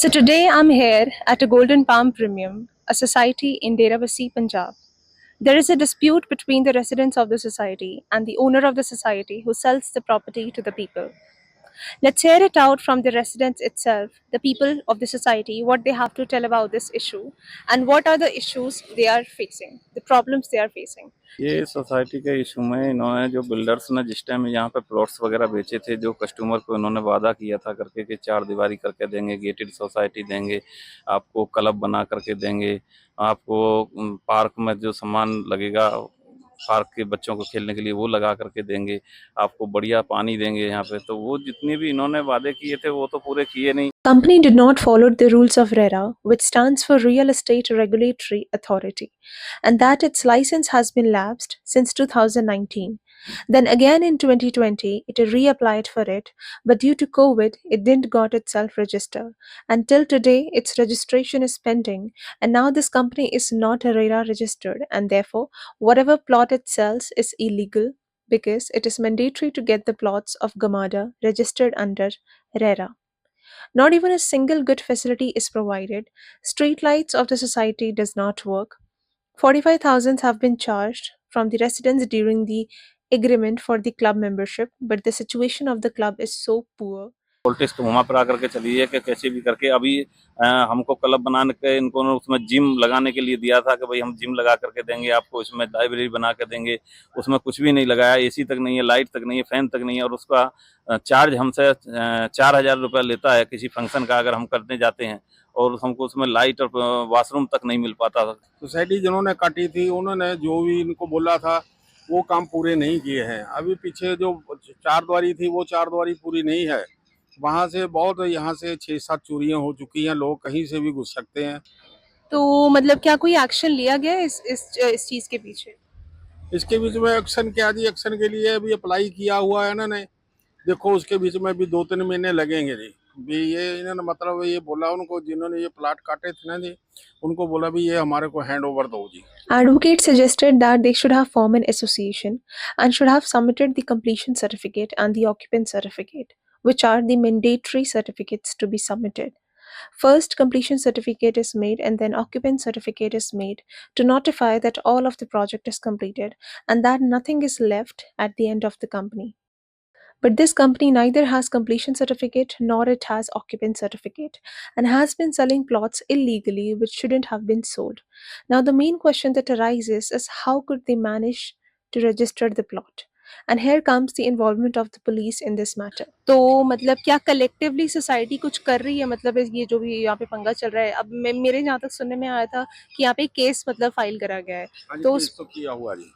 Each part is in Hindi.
So today I'm here at a Golden Palm Premium, a society in Deravasi, Punjab. There is a dispute between the residents of the society and the owner of the society who sells the property to the people. Let's hear it out from the residents itself, the people of the society, what they have to tell about this issue and what are the issues they are facing, the problems they are facing. ये सोसाइटी के इशू में इन्होंने जो बिल्डर्स ने जिस टाइम यहाँ पे प्लॉट्स वगैरह बेचे थे, जो कस्टमर को इन्होंने वादा किया था करके कि चार दीवारी करके देंगे, गेटेड सोसाइटी देंगे, आपको क्लब बना करके देंगे, आपको पार्क में जो सामान लगेगा पार्क के बच्चों को खेलने के लिए वो लगा करके देंगे, आपको बढ़िया पानी देंगे यहाँ पे। तो वो जितने भी इन्होंने वादे किए थे वो तो पूरे किए नहीं। Company did not follow the rules of RERA, which stands for Real Estate Regulatory Authority, and that its license has been lapsed since 2019. Then again in 2020, it reapplied for it, but due to COVID, it didn't got itself registered. Until today, its registration is pending, and now this company is not RERA registered, and therefore, whatever plot it sells is illegal because it is mandatory to get the plots of Gamada registered under RERA. Not even a single good facility is provided. Street lights of the society does not work. 45,000 have been charged from the residents during the agreement for the club membership, but the situation of the club is so poor. Politics को घुमा फिरा करके चली है कि कैसे भी करके अभी हमको क्लब बनाने के इनको उसमें जिम लगाने के लिए दिया था कि भाई हम जिम लगा करके देंगे आपको, इसमें लाइब्रेरी बना के देंगे। उसमें कुछ भी नहीं लगाया, एसी तक नहीं है, लाइट तक नहीं है, फैन तक नहीं है, और उसका चार्ज हमसे 4,000 रुपया लेता है किसी फंक्शन का अगर हम करने जाते हैं, और हमको उसमें लाइट और वॉशरूम तक नहीं मिल पाता था। सोसाइटी जिन्होंने काटी थी उन्होंने जो भी इनको बोला था वो काम पूरे नहीं किए हैं। अभी पीछे जो चार द्वारी थी वो चार द्वारी पूरी नहीं है। वहाँ से बहुत यहाँ से 6-7 चोरियां हो चुकी हैं, लोग कहीं से भी घुस सकते हैं। तो मतलब क्या कोई एक्शन लिया गया है इस चीज के पीछे? इसके बीच में एक्शन क्या जी, एक्शन के लिए अभी अप्लाई किया हुआ है इन्होंने। देखो उसके बीच में भी 2-3 महीने लगेंगे जी। भी ये इन्होंने मतलब ये बोला उनको जिन्होंने ये प्लाट काटे थे ना जी, उनको बोला भी ये हमारे को हैंड ओवर दो जी। Advocate suggested that they should have formed an association and should have submitted the completion certificate and the occupant certificate, which are the mandatory certificates to be submitted. First, completion certificate is made and then occupant certificate is made to notify that all of the project is completed and that nothing is left at the end of the company. But this company neither has completion certificate nor it has occupant certificate and has been selling plots illegally which shouldn't have been sold. Now the main question that arises is how could they manage to register the plot? And here comes the involvement of the police in this matter. तो मतलब क्या कलेक्टिवली सोसाइटी कुछ कर रही है, मतलब ये जो भी यहाँ पे पंगा चल रहा है, अब मेरे जहाँ तक सुनने में आया था कि यहाँ पे केस मतलब फाइल करा गया है, तो केस तो किया हुआ जी,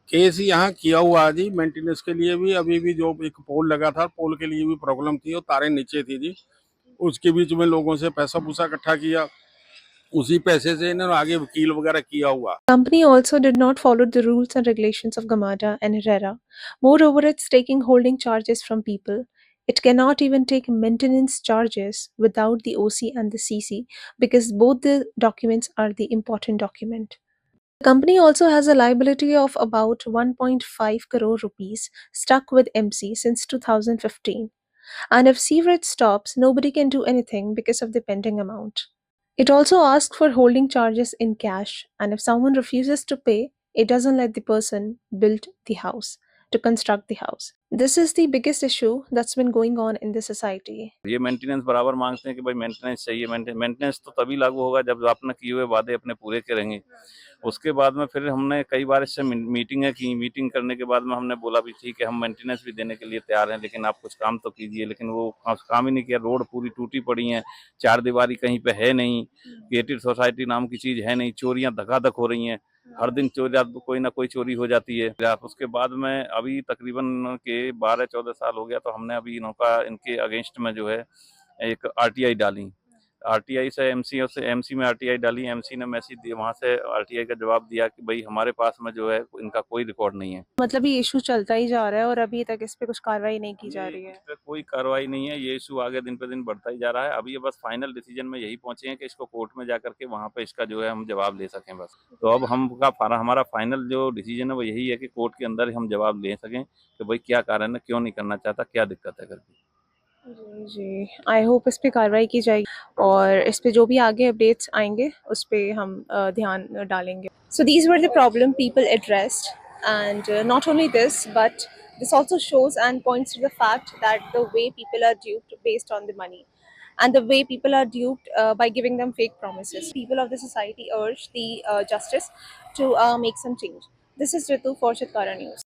केस यहाँ किया हुआ है जी। मेंटेनेंस के लिए भी अभी भी जो एक पोल लगा था, पोल के लिए भी प्रॉब्लम थी और तारें नीचे थी जी। उसके बीच में लोगों से पैसा पूसा इकट्ठा किया, उसी पैसे से इन्होंने आगे वकील वगैरह किया हुआ। Company also did not follow the rules and regulations of Gamada and Herrera. Moreover, it's taking holding charges from people. It cannot even take maintenance charges without the OC and the CC because both the documents are the important document. The company also has a liability of about 1.5 crore rupees stuck with MC since 2015. And if sewerage stops, nobody can do anything because of the pending amount. It also asks for holding charges in cash, and if someone refuses to pay, it doesn't let the person build the house, to construct the house. This is the biggest issue that's been going on in the society. ये मेंटेनेंस बराबर मांगते हैं कि भाई मेंटेनेंस चाहिए। मेंटेनेंस तो तभी लागू होगा जब आपने किए हुए वादे अपने पूरे करेंगे। उसके बाद में फिर हमने कई बार इससे मीटिंगें की। मीटिंग करने के बाद में हमने बोला भी ठीक है हम मेंटेनेंस भी देने के लिए तैयार हैं, लेकिन आप कुछ काम तो कीजिए। लेकिन वो काम ही नहीं किया। रोड पूरी टूटी पड़ी हैं, चार दीवारी कहीं पे है नहीं, गेटेड सोसाइटी नाम की चीज़ है नहीं, चोरियाँ धकाधक हो रही हैं। हर दिन चोरी, कोई ना कोई चोरी हो जाती है। उसके बाद में अभी तकरीबन के 12-14 साल हो गया, तो हमने अभी इनके अगेंस्ट में जो है एक आरटीआई डाली। आरटीआई से एमसी में आरटीआई डाली। एमसी ने मैसेज दिया, वहां से आरटीआई का जवाब दिया कि भाई हमारे पास में जो है इनका कोई रिकॉर्ड नहीं है। मतलब ये इशू चलता ही जा रहा है और अभी तक इस पे कुछ कार्रवाई नहीं की जा रही है। इस पे कोई कार्रवाई नहीं है। ये इशू आगे दिन पे दिन बढ़ता ही जा रहा है। अभी ये बस फाइनल डिसीजन में यही पहुंचे हैं कि इसको कोर्ट में जाकर के वहां पे इसका जो है हम जवाब ले सकें बस। तो अब हमारा फाइनल जो डिसीजन है वो यही है कि कोर्ट के अंदर हम जवाब ले सकें कि भाई क्या कारण है, क्यों नहीं करना चाहता, क्या दिक्कत है करके। जी, आई होप इस पे कार्रवाई की जाएगी और इस पे जो भी आगे अपडेट्स आएँगे उस पे हम ध्यान डालेंगे। So these were the problem people addressed, and not only this, but this also shows and points to the fact that the way people are duped based on the money, and the way people are duped by giving them fake promises. People of the society urge the justice to make some change. This is Ritu for Chitkara News.